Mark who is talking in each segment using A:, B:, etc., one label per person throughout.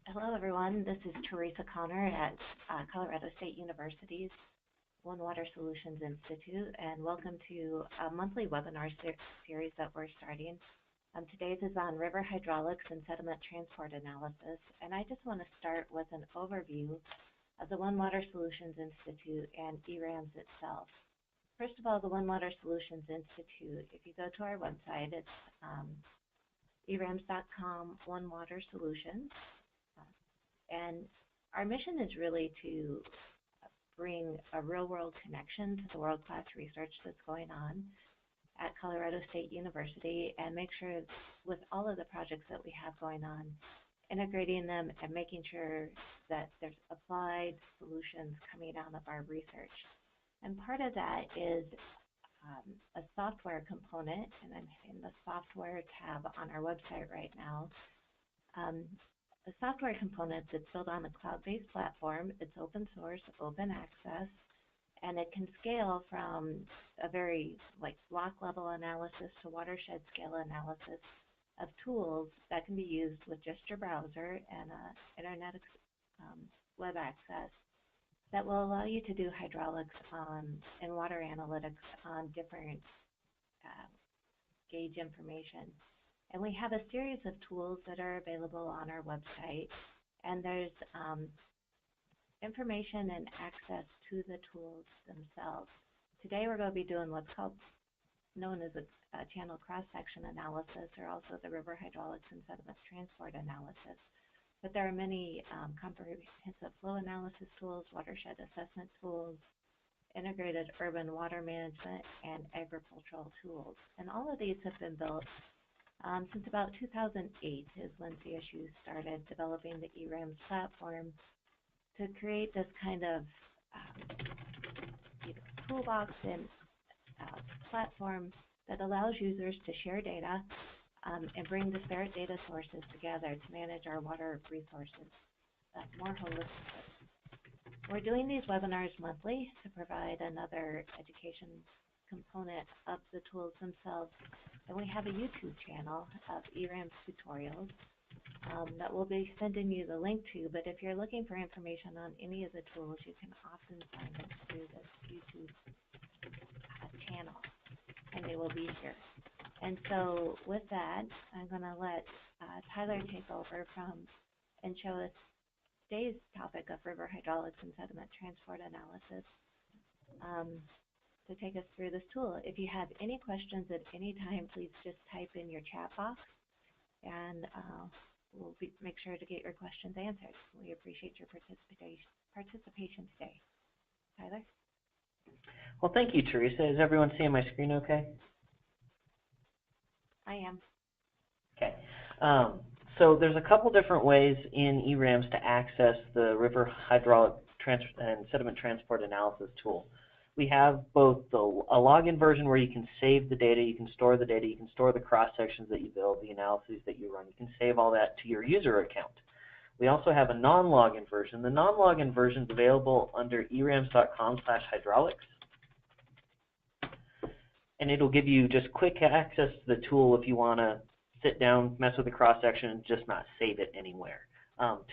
A: Hello, everyone. This is Teresa Connor at Colorado State University's One Water Solutions Institute, and welcome to a monthly webinar series that we're starting. Today's is on river hydraulics and sediment transport analysis, and I just want to start with an overview of the One Water Solutions Institute and eRAMS itself. First of all, the One Water Solutions Institute, if you go to our website, it's eRAMS.com, One Water Solutions. And our mission is really to bring a real-world connection to the world-class research that's going on at Colorado State University and make sure with all of the projects that we have going on, integrating them and making sure that there's applied solutions coming out of our research. And part of that is a software component, and I'm in the software tab on our website right now. The software component that's built on a cloud-based platform. It's open source, open access, and it can scale from a very block level analysis to watershed scale analysis of tools that can be used with just your browser and internet web access that will allow you to do hydraulics and water analytics on different gauge information. And we have a series of tools that are available on our website, and there's information and access to the tools themselves. Today we're going to be doing what's known as a channel cross-section analysis, or also the river hydraulics and sediment transport analysis. But there are many comprehensive flow analysis tools, watershed assessment tools, integrated urban water management, and agricultural tools. And all of these have been built since about 2008 is when CSU started developing the eRAMS platform to create this kind of toolbox and platform that allows users to share data and bring disparate data sources together to manage our water resources more holistically. We're doing these webinars monthly to provide another education component of the tools themselves. And we have a YouTube channel of eRAMS tutorials that we'll be sending you the link to. But if you're looking for information on any of the tools, you can often find it through this YouTube channel, and they will be here. And so with that, I'm going to let Tyler take over and show us today's topic of river hydraulics and sediment transport analysis. To take us through this tool. If you have any questions at any time, please just type in your chat box, and we'll make sure to get your questions answered. We appreciate your participation today. Tyler?
B: Well, thank you, Teresa. Is everyone seeing my screen okay?
A: I am.
B: Okay. So there's a couple different ways in eRAMS to access the river hydraulic and sediment transport analysis tool. We have both a login version where you can save the data, you can store the data, you can store the cross-sections that you build, the analyses that you run. You can save all that to your user account. We also have a non-login version. The non-login version is available under erams.com/hydraulics. And it'll give you just quick access to the tool if you want to sit down, mess with the cross-section, and just not save it anywhere.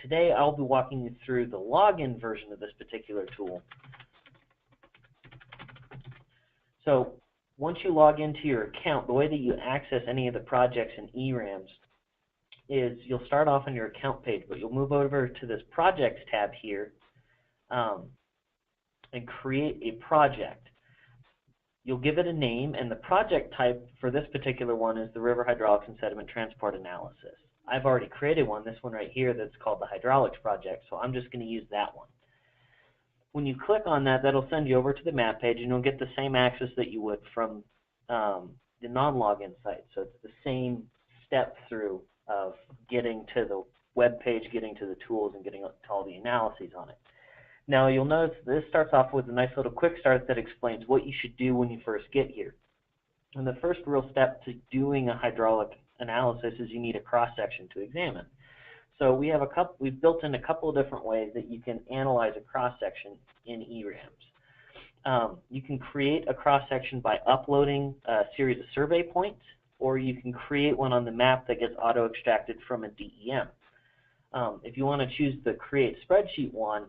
B: Today I'll be walking you through the login version of this particular tool. So once you log into your account, the way that you access any of the projects in eRAMS is you'll start off on your account page, but you'll move over to this Projects tab here and create a project. You'll give it a name, and the project type for this particular one is the River Hydraulics and Sediment Transport Analysis. I've already created one, this one right here, that's called the Hydraulics Project, so I'm just going to use that one. When you click on that, that'll send you over to the map page, and you'll get the same access that you would from the non-login site. So it's the same step through of getting to the web page, getting to the tools, and getting to all the analyses on it. Now you'll notice this starts off with a nice little quick start that explains what you should do when you first get here. And the first real step to doing a hydraulic analysis is you need a cross-section to examine. So we've built in a couple of different ways that you can analyze a cross-section in eRAMS. You can create a cross-section by uploading a series of survey points, or you can create one on the map that gets auto-extracted from a DEM. If you want to choose the Create Spreadsheet one,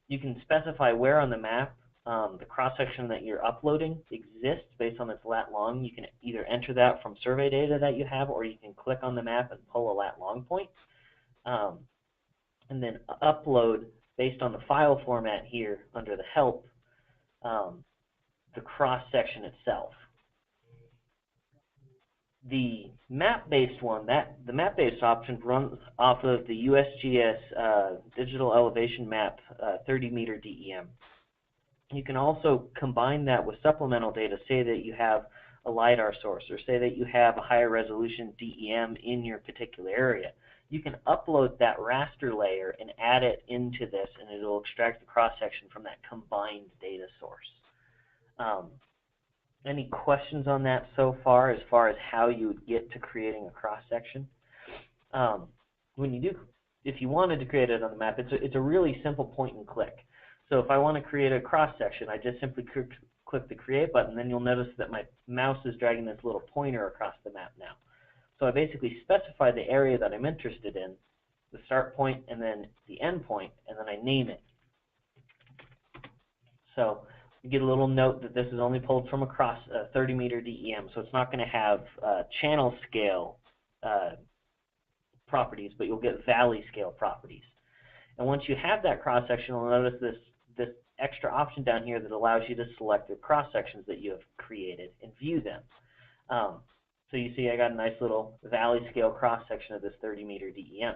B: you can specify where on the map the cross-section that you're uploading exists based on its lat long. You can either enter that from survey data that you have, or you can click on the map and pull a lat long point, and then upload based on the file format here under the help, the cross-section itself. The map-based one, the map-based option runs off of the USGS Digital Elevation Map 30-meter DEM. You can also combine that with supplemental data, say that you have a LiDAR source, or say that you have a higher resolution DEM in your particular area. You can upload that raster layer and add it into this, and it will extract the cross-section from that combined data source. Any questions on that so far as how you would get to creating a cross-section? If you wanted to create it on the map, it's a really simple point and click. So if I want to create a cross-section, I just simply click the Create button, then you'll notice that my mouse is dragging this little pointer across the map now. So I basically specify the area that I'm interested in, the start point and then the end point, and then I name it. So you get a little note that this is only pulled from across a 30-meter DEM, so it's not going to have channel scale properties, but you'll get valley scale properties. And once you have that cross-section, you'll notice this extra option down here that allows you to select the cross-sections that you have created and view them. So you see I got a nice little valley scale cross-section of this 30-meter DEM.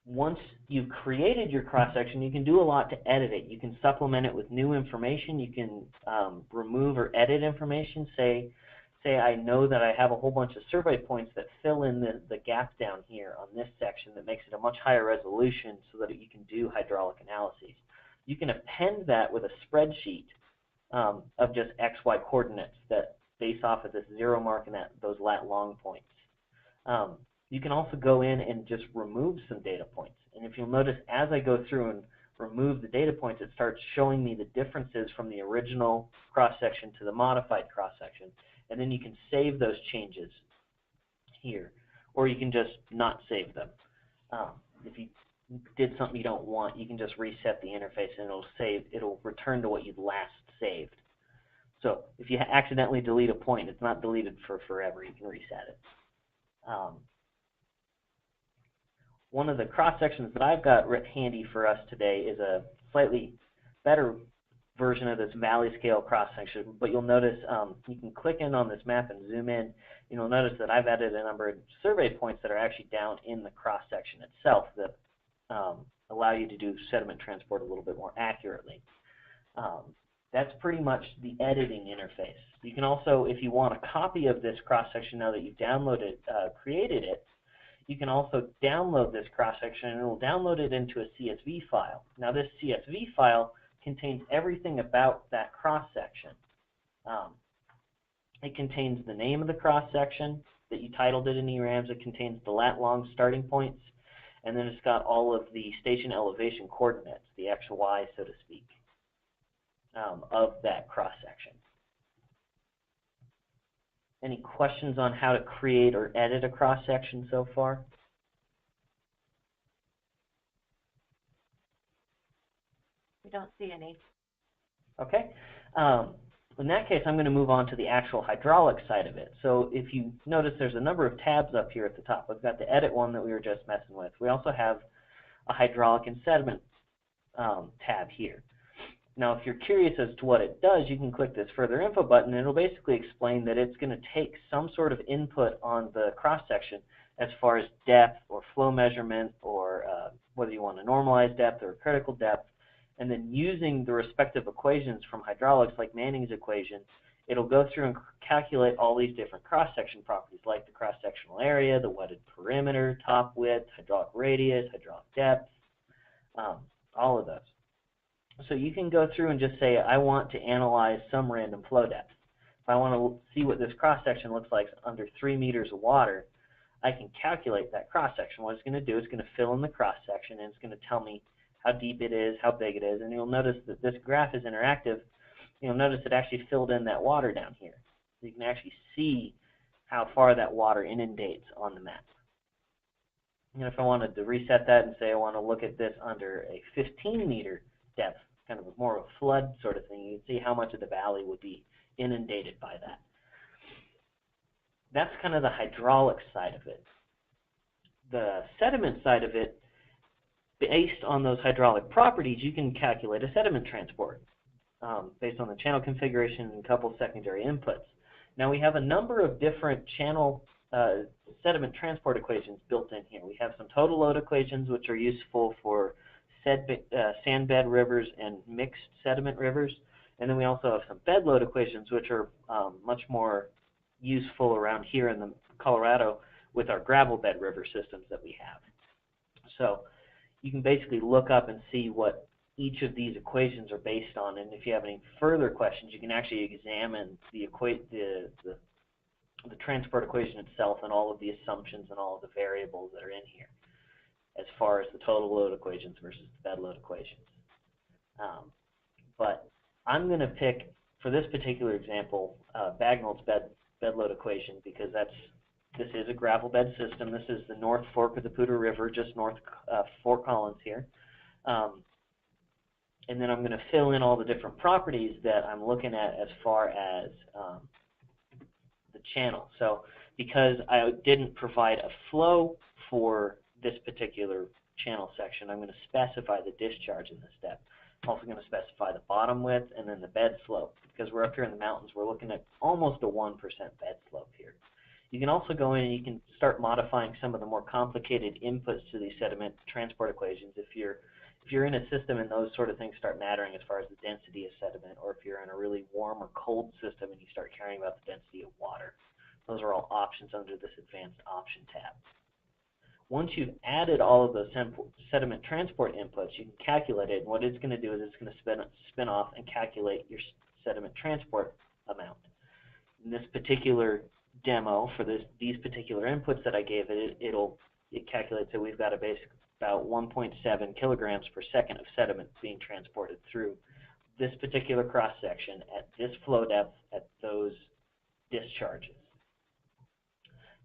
B: Once you've created your cross-section, you can do a lot to edit it. You can supplement it with new information. You can remove or edit information. Say I know that I have a whole bunch of survey points that fill in the gap down here on this section that makes it a much higher resolution so that you can do hydraulic analyses. You can append that with a spreadsheet of just XY coordinates that base off of this 0 mark and those lat long points. You can also go in and just remove some data points. And if you'll notice, as I go through and remove the data points, it starts showing me the differences from the original cross-section to the modified cross-section. And then you can save those changes here, or you can just not save them. If you did something you don't want, you can just reset the interface and it'll return to what you last saved. So if you accidentally delete a point, it's not deleted for forever. You can reset it. One of the cross-sections that I've got handy for us today is a slightly better version of this valley scale cross-section, but you'll notice you can click in on this map and zoom in. You'll notice that I've added a number of survey points that are actually down in the cross-section itself that allow you to do sediment transport a little bit more accurately. That's pretty much the editing interface. You can also, if you want a copy of this cross-section now that you've downloaded, created it, you can also download this cross-section and it will download it into a CSV file. Now this CSV file contains everything about that cross-section. It contains the name of the cross-section that you titled it in eRAMS. It contains the lat long starting points, and then it's got all of the station elevation coordinates, the X, Y, so to speak, of that cross-section. Any questions on how to create or edit a cross-section so far?
A: We don't see any.
B: Okay. In that case, I'm going to move on to the actual hydraulic side of it. So if you notice, there's a number of tabs up here at the top. We've got the edit one that we were just messing with. We also have a hydraulic and sediment tab here. Now, if you're curious as to what it does, you can click this further info button, and it'll basically explain that it's going to take some sort of input on the cross-section as far as depth or flow measurement, or whether you want a normalized depth or a critical depth, and then using the respective equations from hydraulics, like Manning's equation, it'll go through and calculate all these different cross-section properties, like the cross-sectional area, the wetted perimeter, top width, hydraulic radius, hydraulic depth, all of those. So you can go through and just say, I want to analyze some random flow depth. If I want to see what this cross-section looks like under 3 meters of water, I can calculate that cross-section. What it's going to do is going to fill in the cross-section, and it's going to tell me how deep it is, how big it is, and you'll notice that this graph is interactive. You'll notice it actually filled in that water down here. So you can actually see how far that water inundates on the map. if I wanted to reset that and say I want to look at this under a 15-meter depth, kind of more of a flood sort of thing, you can see how much of the valley would be inundated by that. That's kind of the hydraulic side of it. The sediment side of it, based on those hydraulic properties, you can calculate a sediment transport based on the channel configuration and a couple secondary inputs. Now we have a number of different channel sediment transport equations built in here. We have some total load equations, which are useful for sand bed rivers and mixed sediment rivers. And then we also have some bed load equations, which are much more useful around here in the Colorado with our gravel bed river systems that we have. So you can basically look up and see what each of these equations are based on. And if you have any further questions, you can actually examine the transport equation itself and all of the assumptions and all of the variables that are in here as far as the total load equations versus the bed load equations. But I'm going to pick, for this particular example, Bagnall's bed load equation, because this is a gravel bed system. This is the North Fork of the Poudre River, just north of Fort Collins here. And then I'm going to fill in all the different properties that I'm looking at as far as the channel. So because I didn't provide a flow for this particular channel section, I'm going to specify the discharge in this step. I'm also going to specify the bottom width and then the bed slope. Because we're up here in the mountains, we're looking at almost a 1% bed slope here. You can also go in and you can start modifying some of the more complicated inputs to these sediment transport equations. If you're in a system and those sort of things start mattering as far as the density of sediment, or if you're in a really warm or cold system and you start caring about the density of water. Those are all options under this advanced option tab. Once you've added all of those sediment transport inputs, you can calculate it, and what it's going to do is it's going to spin off and calculate your sediment transport amount. In this particular demo, for these particular inputs that I gave it, it calculates that we've got a basic about 1.7 kilograms per second of sediment being transported through this particular cross section at this flow depth at those discharges.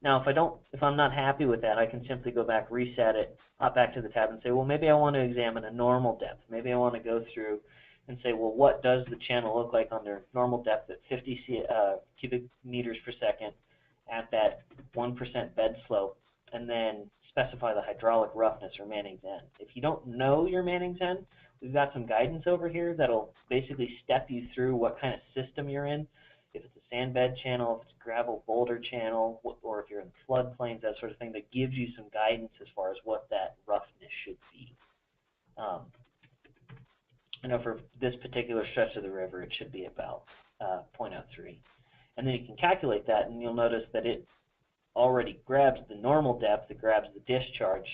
B: Now, if I'm not happy with that, I can simply go back, reset it, hop back to the tab, and say, well, maybe I want to examine a normal depth. Maybe I want to go through and say, well, what does the channel look like under normal depth at 50 cubic meters per second at that 1% bed slope, and then specify the hydraulic roughness or Manning's End. If you don't know your Manning's End, we've got some guidance over here that'll basically step you through what kind of system you're in. If it's a sand bed channel, if it's a gravel boulder channel, or if you're in floodplains, that sort of thing, that gives you some guidance as far as what that roughness should be. I know for this particular stretch of the river, it should be about 0.03. And then you can calculate that, and you'll notice that it already grabs the normal depth, it grabs the discharge,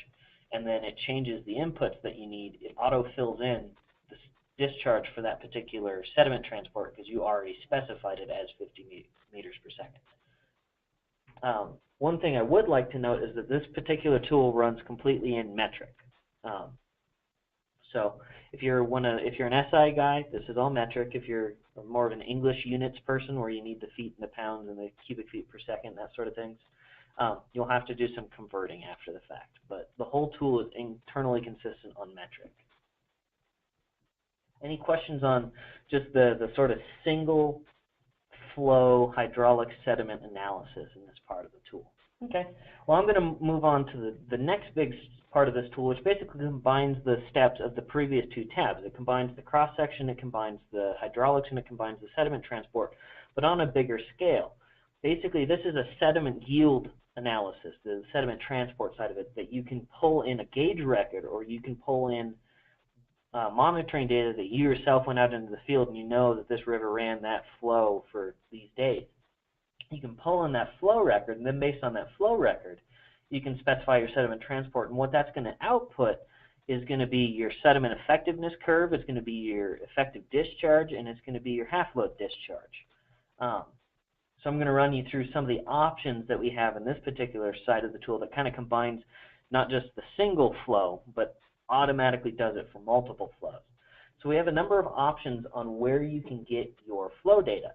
B: and then it changes the inputs that you need. It auto-fills in the discharge for that particular sediment transport because you already specified it as 50 meters per second. One thing I would like to note is that this particular tool runs completely in metric. So if you're an SI guy, this is all metric. If you're more of an English units person where you need the feet and the pounds and the cubic feet per second, that sort of things, you'll have to do some converting after the fact. But the whole tool is internally consistent on metric. Any questions on just the sort of single flow hydraulic sediment analysis in this part of the tool? Okay, well, I'm going to move on to the next big part of this tool, which basically combines the steps of the previous two tabs. It combines the cross-section, it combines the hydraulics, and it combines the sediment transport, but on a bigger scale. Basically, this is a sediment yield analysis, the sediment transport side of it, that you can pull in a gauge record, or you can pull in monitoring data that you yourself went out into the field and you know that this river ran that flow for these days. You can pull in that flow record, and then based on that flow record, you can specify your sediment transport, and what that's going to output is going to be your sediment effectiveness curve, it's going to be your effective discharge, and it's going to be your half-load discharge. So I'm going to run you through some of the options that we have in this particular side of the tool that kind of combines not just the single flow, but automatically does it for multiple flows. So we have a number of options on where you can get your flow data.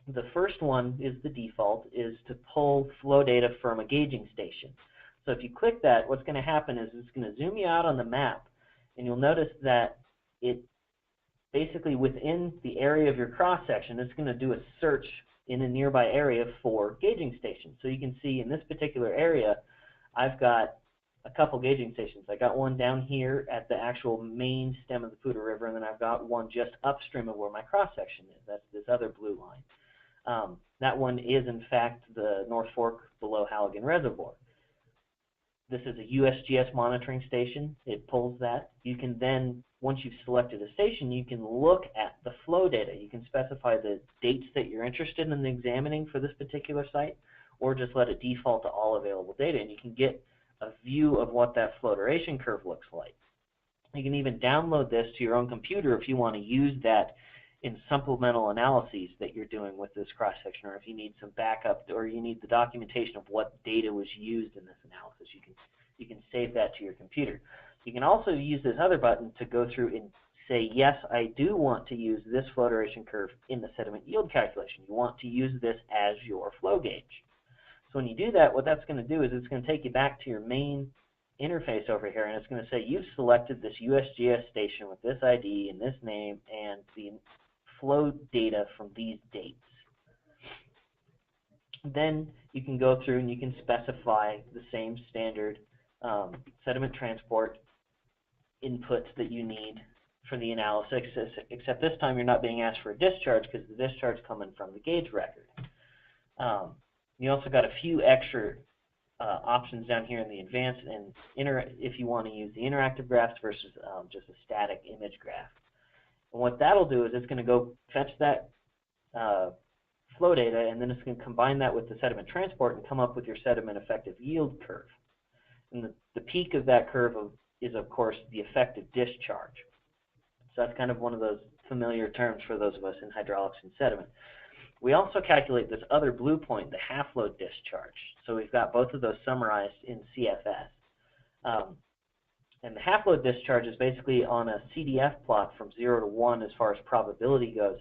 B: The first one is the default, is to pull flow data from a gauging station. So if you click that, what's going to happen is it's going to zoom you out on the map, and you'll notice that it basically within the area of your cross-section, it's going to do a search in a nearby area for gauging stations. So you can see in this particular area, I've got a couple gauging stations. I got one down here at the actual main stem of the Poudre River, and then I've got one just upstream of where my cross-section is. That's this other blue line. That one is, in fact, the North Fork below Halligan Reservoir. This is a USGS monitoring station. It pulls that. You can then, once you've selected a station, you can look at the flow data. You can specify the dates that you're interested in examining for this particular site, or just let it default to all available data, and you can get a view of what that flow duration curve looks like. You can even download this to your own computer if you want to use that in supplemental analyses that you're doing with this cross-section, or if you need some backup, or you need the documentation of what data was used in this analysis, you can save that to your computer. You can also use this other button to go through and say, yes, I do want to use this flow duration curve in the sediment yield calculation. You want to use this as your flow gauge. So when you do that, what that's going to do is it's going to take you back to your main interface over here, and it's going to say you've selected this USGS station with this ID and this name and the flow data from these dates. Then you can go through and you can specify the same standard sediment transport inputs that you need for the analysis, except this time you're not being asked for a discharge because the discharge is coming from the gauge record. You also got a few extra options down here in the advanced and if you want to use the interactive graphs versus just a static image graph. And what that'll do is it's going to go fetch that flow data, and then it's going to combine that with the sediment transport and come up with your sediment effective yield curve. And the peak of that curve is, of course, the effective discharge. So that's kind of one of those familiar terms for those of us in hydraulics and sediment. We also calculate this other blue point, the half-load discharge. So we've got both of those summarized in CFS. And the half-load discharge is basically on a CDF plot from 0 to 1 as far as probability goes.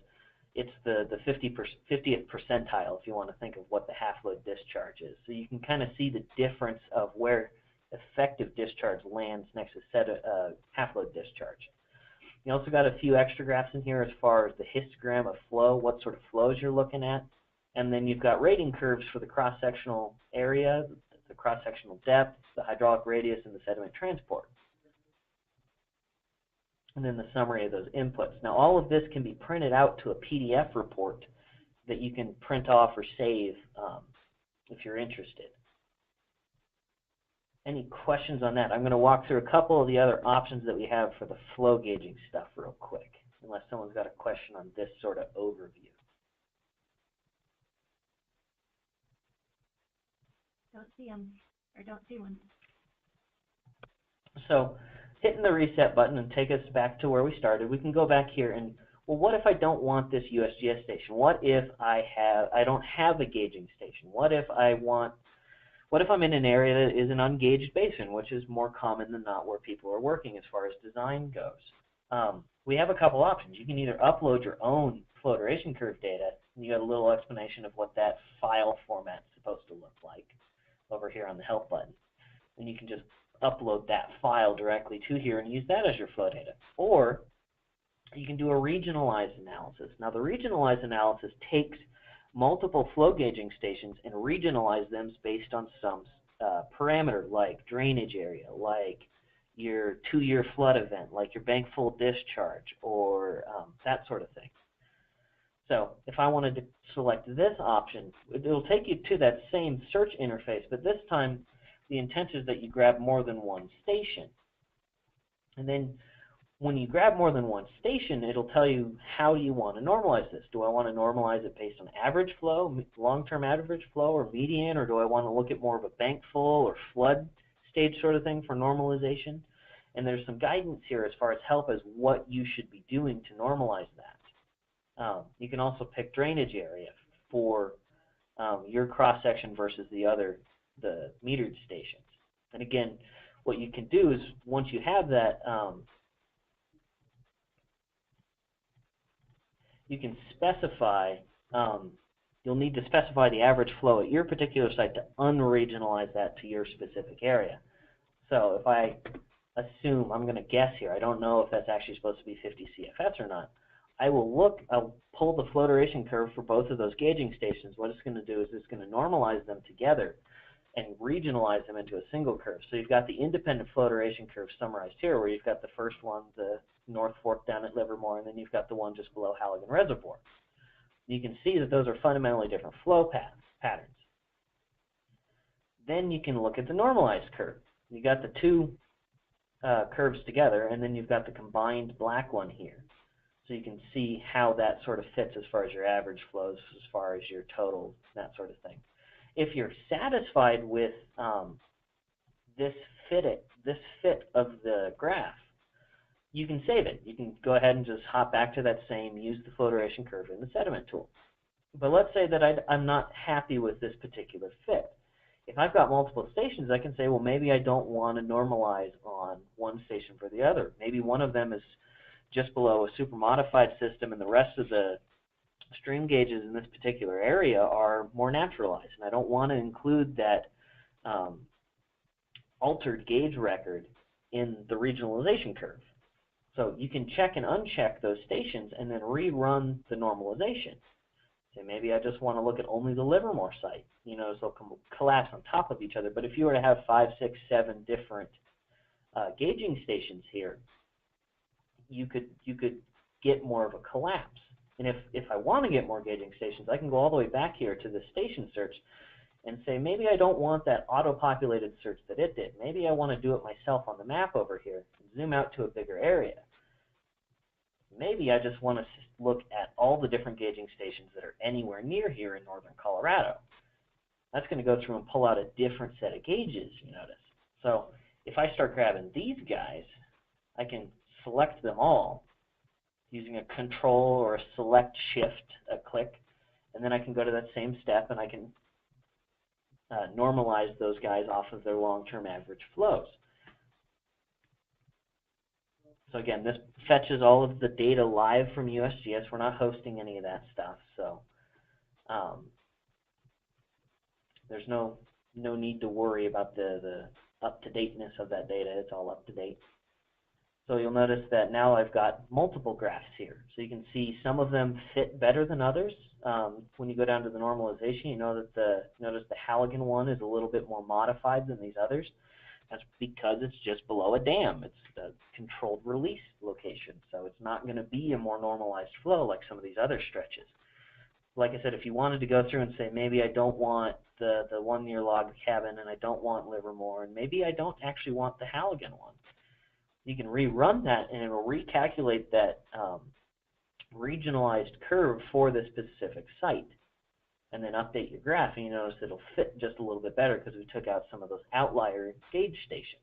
B: It's the 50th percentile, if you want to think of what the half-load discharge is. So you can kind of see the difference of where effective discharge lands next to half-load discharge. You also got a few extra graphs in here as far as the histogram of flow, what sort of flows you're looking at. And then you've got rating curves for the cross-sectional area, the cross-sectional depth, the hydraulic radius, and the sediment transport. And then the summary of those inputs. Now, all of this can be printed out to a PDF report that you can print off or save if you're interested. Any questions on that? I'm going to walk through a couple of the other options that we have for the flow gauging stuff real quick, unless someone's got a question on this sort of overview.
A: Don't see them, or don't see one.
B: So hitting the reset button and take us back to where we started, we can go back here and, well, what if I don't want this USGS station? What if I don't have a gauging station? What if I'm in an area that is an ungauged basin, which is more common than not where people are working as far as design goes? We have a couple options. You can either upload your own flow duration curve data, and you got a little explanation of what that file format is supposed to look like over here on the help button. And you can just upload that file directly to here and use that as your flow data. Or you can do a regionalized analysis. Now, the regionalized analysis takes multiple flow gauging stations and regionalize them based on some parameter, like drainage area, like your 2-year flood event, like your bank full discharge, or that sort of thing. So if I wanted to select this option, it'll take you to that same search interface, but this time the intent is that you grab more than one station. And then when you grab more than one station, it'll tell you how do you want to normalize this. Do I want to normalize it based on average flow, long-term average flow, or median, or do I want to look at more of a bank full or flood stage sort of thing for normalization? And there's some guidance here as far as help as what you should be doing to normalize that. You can also pick drainage area for your cross-section versus the metered stations. And again, what you can do is once you have that, you can specify you'll need to specify the average flow at your particular site to unregionalize that to your specific area. So if I assume, I'm going to guess here, I don't know if that's actually supposed to be 50 CFS or not, I'll pull the flow duration curve for both of those gauging stations. What it's going to do is it's going to normalize them together and regionalize them into a single curve. So you've got the independent flow duration curve summarized here, where you've got the first one, the North Fork down at Livermore, and then you've got the one just below Halligan Reservoir. You can see that those are fundamentally different flow patterns. Then you can look at the normalized curve. You got the two curves together, and then you've got the combined black one here. So you can see how that sort of fits as far as your average flows, as far as your totals, that sort of thing. If you're satisfied with this fit of the graph, you can save it. You can go ahead and just hop back to that same, use the flow duration curve in the sediment tool. But let's say that I'm not happy with this particular fit. If I've got multiple stations, I can say, well, maybe I don't want to normalize on one station for the other. Maybe one of them is just below a super modified system and the rest of the stream gauges in this particular area are more naturalized. And I don't want to include that altered gauge record in the regionalization curve. So you can check and uncheck those stations and then rerun the normalization. So maybe I just want to look at only the Livermore site. You know, so they'll collapse on top of each other. But if you were to have 5, 6, 7 different gauging stations here, you could get more of a collapse. And if I want to get more gauging stations, I can go all the way back here to the station search and say, maybe I don't want that auto-populated search that it did. Maybe I want to do it myself on the map over here, zoom out to a bigger area. Maybe I just want to look at all the different gauging stations that are anywhere near here in northern Colorado. That's going to go through and pull out a different set of gauges, you notice. So if I start grabbing these guys, I can select them all using a control or a select shift, a click, and then I can go to that same step and I can normalize those guys off of their long-term average flows. So again, this fetches all of the data live from USGS. We're not hosting any of that stuff, so there's no need to worry about the up-to-dateness of that data. It's all up-to-date. So you'll notice that now I've got multiple graphs here. So you can see some of them fit better than others. When you go down to the normalization, you know that notice the Halligan one is a little bit more modified than these others. That's because it's just below a dam. It's the controlled release location, so it's not going to be a more normalized flow like some of these other stretches. Like I said, if you wanted to go through and say, maybe I don't want the one near Log Cabin, and I don't want Livermore, and maybe I don't actually want the Halligan one, you can rerun that, and it will recalculate that regionalized curve for this specific site, and then update your graph, and you notice it'll fit just a little bit better because we took out some of those outlier gauge stations.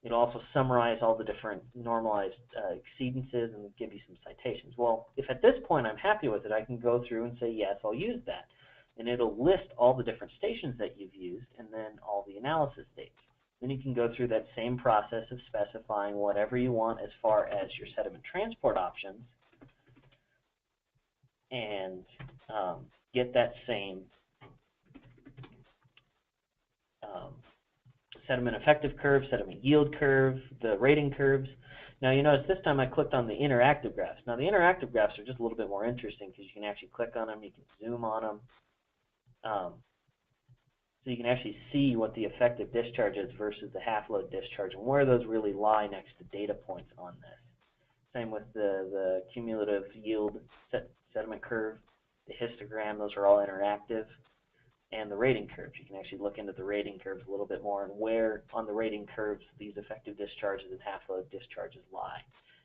B: It'll also summarize all the different normalized exceedances and give you some citations. Well, if at this point I'm happy with it, I can go through and say, yes, I'll use that. And it'll list all the different stations that you've used and then all the analysis dates. Then you can go through that same process of specifying whatever you want as far as your sediment transport options and get that same sediment effective curve, sediment yield curve, the rating curves. Now you notice this time I clicked on the interactive graphs. Now the interactive graphs are just a little bit more interesting because you can actually click on them, you can zoom on them. So you can actually see what the effective discharge is versus the half-load discharge and where those really lie next to data points on this. Same with the cumulative yield sediment curve, the histogram, those are all interactive, and the rating curves. You can actually look into the rating curves a little bit more and where on the rating curves these effective discharges and half-load discharges lie.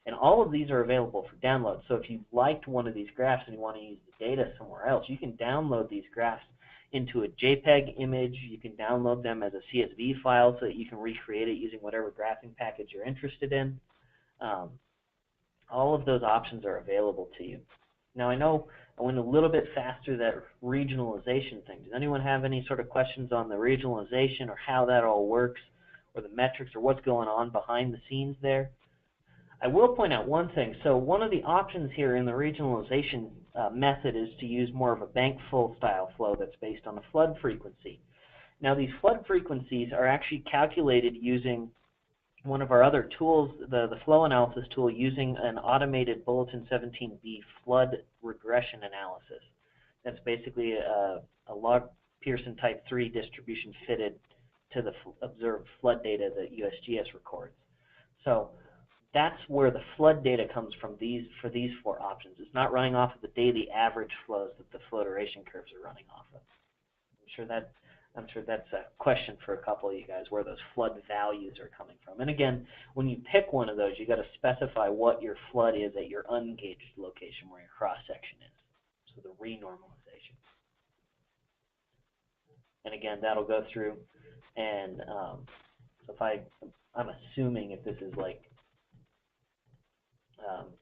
B: And all of these are available for download. So if you liked one of these graphs and you want to use the data somewhere else, you can download these graphs into a JPEG image. You can download them as a CSV file so that you can recreate it using whatever graphing package you're interested in. All of those options are available to you. Now I know I went a little bit faster that regionalization thing. Does anyone have any sort of questions on the regionalization or how that all works or the metrics or what's going on behind the scenes there? I will point out one thing. So one of the options here in the regionalization method is to use more of a bank full style flow that's based on a flood frequency. Now these flood frequencies are actually calculated using one of our other tools, the flow analysis tool, using an automated Bulletin 17B flood regression analysis. That's basically a log Pearson type 3 distribution fitted to the observed flood data that USGS records. So that's where the flood data comes from for these four options. It's not running off of the daily average flows that the flow duration curves are running off of. I'm sure that's a question for a couple of you guys, where those flood values are coming from. And again, when you pick one of those, you got to specify what your flood is at your ungauged location, where your cross section is. So the renormalization. And again, that'll go through, and so if I'm assuming if this is like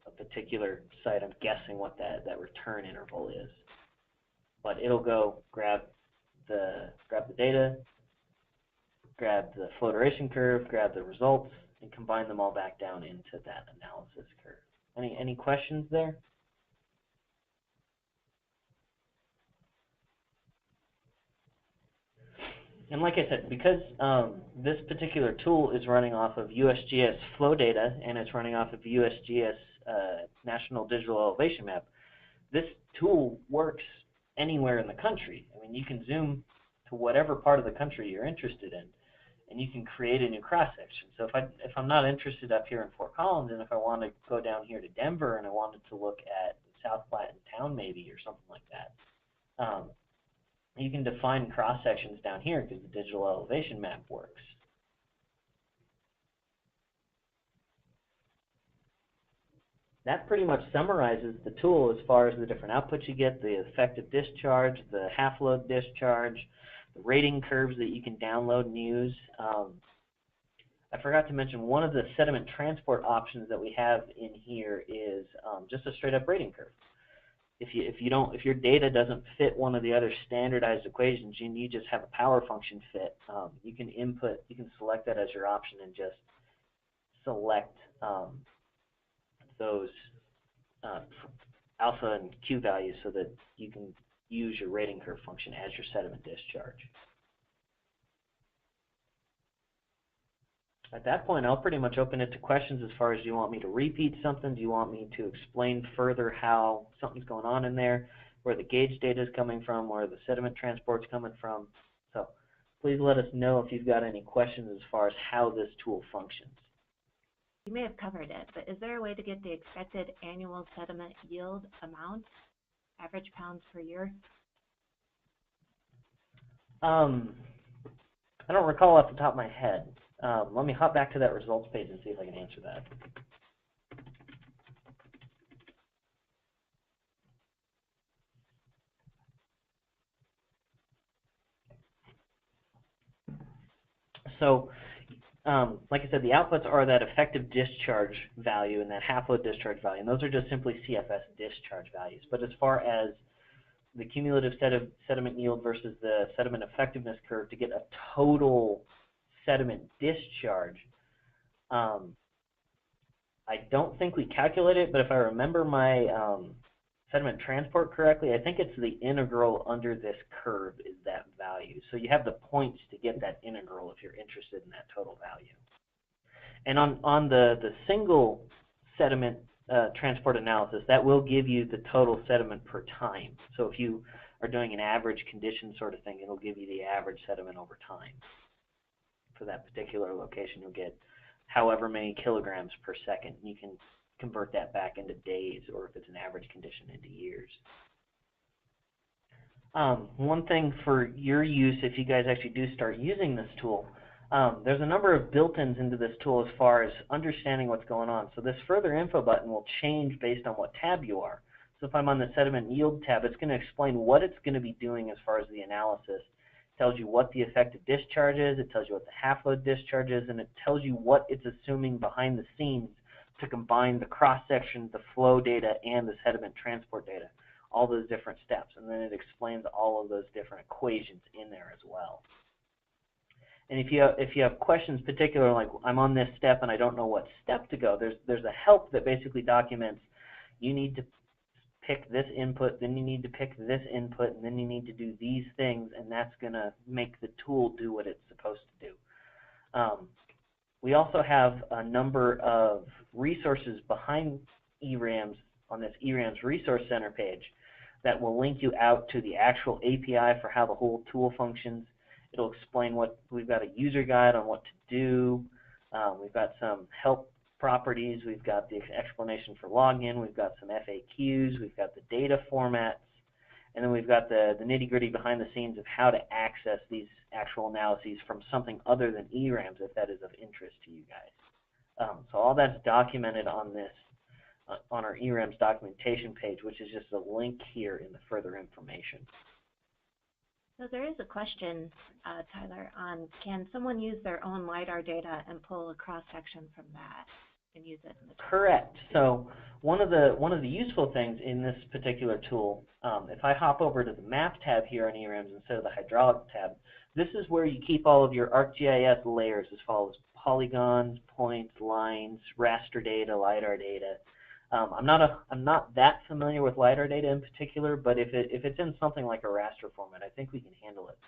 B: a particular site, I'm guessing what that return interval is. But it'll go grab the data, grab the flow duration curve, grab the results, and combine them all back down into that analysis curve. Any questions there? And like I said, because this particular tool is running off of USGS flow data and it's running off of USGS National Digital Elevation Map, this tool works anywhere in the country. I mean, you can zoom to whatever part of the country you're interested in, and you can create a new cross-section. So if I'm not interested up here in Fort Collins, and if I want to go down here to Denver and I wanted to look at South Platte town maybe or something like that, you can define cross-sections down here because the digital elevation map works. That pretty much summarizes the tool as far as the different outputs you get, the effective discharge, the half-load discharge, the rating curves that you can download and use. I forgot to mention one of the sediment transport options that we have in here is just a straight-up rating curve. If your data doesn't fit one of the other standardized equations and you just have a power function fit, you can select that as your option and just select those alpha and Q values so that you can use your rating curve function as your sediment discharge. At that point, I'll pretty much open it to questions as far as, do you want me to repeat something? Do you want me to explain further how something's going on in there, where the gauge data is coming from, where the sediment transport's coming from? So please let us know if you've got any questions as far as how this tool functions.
A: You may have covered it, but is there a way to get the expected annual sediment yield amount, average pounds per year?
B: I don't recall off the top of my head. Let me hop back to that results page and see if I can answer that. So, like I said, the outputs are that effective discharge value and that half-load discharge value, and those are just simply CFS discharge values. But as far as the cumulative sediment yield versus the sediment effectiveness curve to get a total sediment discharge, I don't think we calculated it, but if I remember my sediment transport correctly, I think it's the integral under this curve is that value. So you have the points to get that integral if you're interested in that total value. And on the single sediment transport analysis, that will give you the total sediment per time. So if you are doing an average condition sort of thing, it'll give you the average sediment over time. For that particular location, you'll get however many kilograms per second. You can convert that back into days, or if it's an average condition, into years. One thing for your use, if you guys actually do start using this tool, there's a number of built-ins into this tool as far as understanding what's going on. So this further info button will change based on what tab you are. So if I'm on the sediment yield tab, it's going to explain what it's going to be doing as far as the analysis. It tells you what the effective discharge is, it tells you what the half-load discharge is, and it tells you what it's assuming behind the scenes to combine the cross-section, the flow data, and the sediment transport data, all those different steps. And then it explains all of those different equations in there as well. And if you have questions, particular like I'm on this step and I don't know what step to go, there's a help that basically documents you need to pick this input, then you need to pick this input, and then you need to do these things, and that's going to make the tool do what it's supposed to do. We also have a number of resources behind eRAMS on this eRAMS Resource Center page that will link you out to the actual API for how the whole tool functions. It'll explain what we've got a user guide on what to do. We've got some help properties. We've got the explanation for login. We've got some FAQs. We've got the data formats. And then we've got the nitty-gritty behind the scenes of how to access these actual analyses from something other than eRAMS if that is of interest to you guys. So all that's documented on this, on our eRAMS documentation page, which is just a link here in the further information.
A: So there is a question, Tyler, on can someone use their own LiDAR data and pull a cross-section from that and use it in the tool?
B: Correct. So one of the useful things in this particular tool, if I hop over to the Map tab here on eRAMS instead of the Hydraulic tab, this is where you keep all of your ArcGIS layers as follows: polygons, points, lines, raster data, LiDAR data. I'm not that familiar with LiDAR data in particular, but if it's in something like a raster format, I think we can handle it.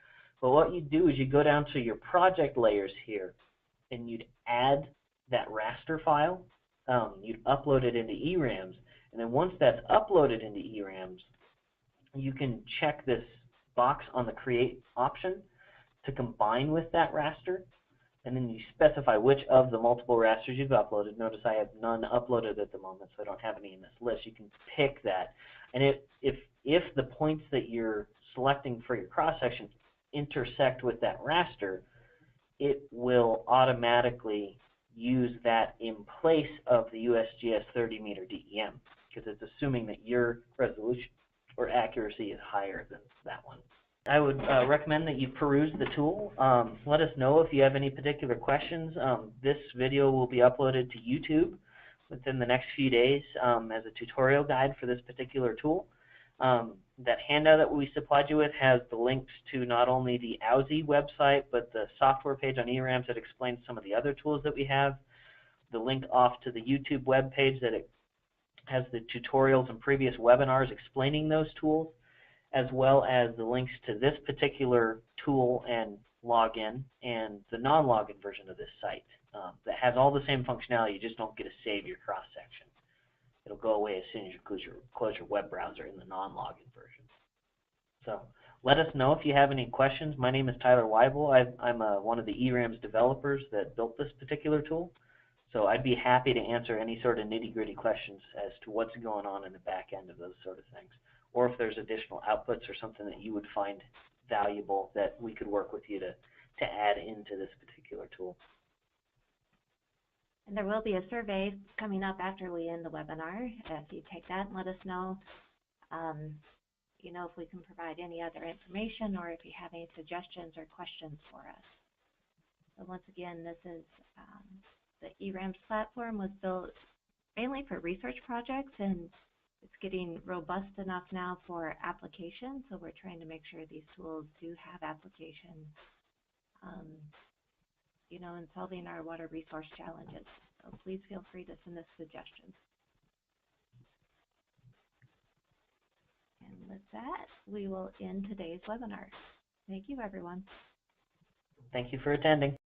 B: But what you do is you go down to your project layers here, and you'd add that raster file. You'd upload it into eRAMS, and then once that's uploaded into eRAMS, you can check this box on the Create option to combine with that raster. And then you specify which of the multiple rasters you've uploaded. Notice I have none uploaded at the moment, so I don't have any in this list. You can pick that. And if the points that you're selecting for your cross-section intersect with that raster, it will automatically use that in place of the USGS 30-meter DEM, because it's assuming that your resolution or accuracy is higher than that one. I would recommend that you peruse the tool. Let us know if you have any particular questions. This video will be uploaded to YouTube within the next few days as a tutorial guide for this particular tool. That handout that we supplied you with has the links to not only the AUSI website, but the software page on eRAMS that explains some of the other tools that we have, the link off to the YouTube web page that it has the tutorials and previous webinars explaining those tools, as well as the links to this particular tool and login and the non-login version of this site that has all the same functionality. You just don't get to save your cross-section. It'll go away as soon as you close your web browser in the non-login version. So let us know if you have any questions. My name is Tyler Weibel. I'm one of the eRAMS developers that built this particular tool. So I'd be happy to answer any sort of nitty-gritty questions as to what's going on in the back end of those sort of things, or if there's additional outputs or something that you would find valuable that we could work with you to add into this particular tool.
A: And there will be a survey coming up after we end the webinar. If you take that and let us know, if we can provide any other information or if you have any suggestions or questions for us. So once again, this is the eRAMS platform was built mainly for research projects, and it's getting robust enough now for application, so we're trying to make sure these tools do have application, in solving our water resource challenges. So please feel free to send us suggestions. And with that, we will end today's webinar. Thank you, everyone.
B: Thank you for attending.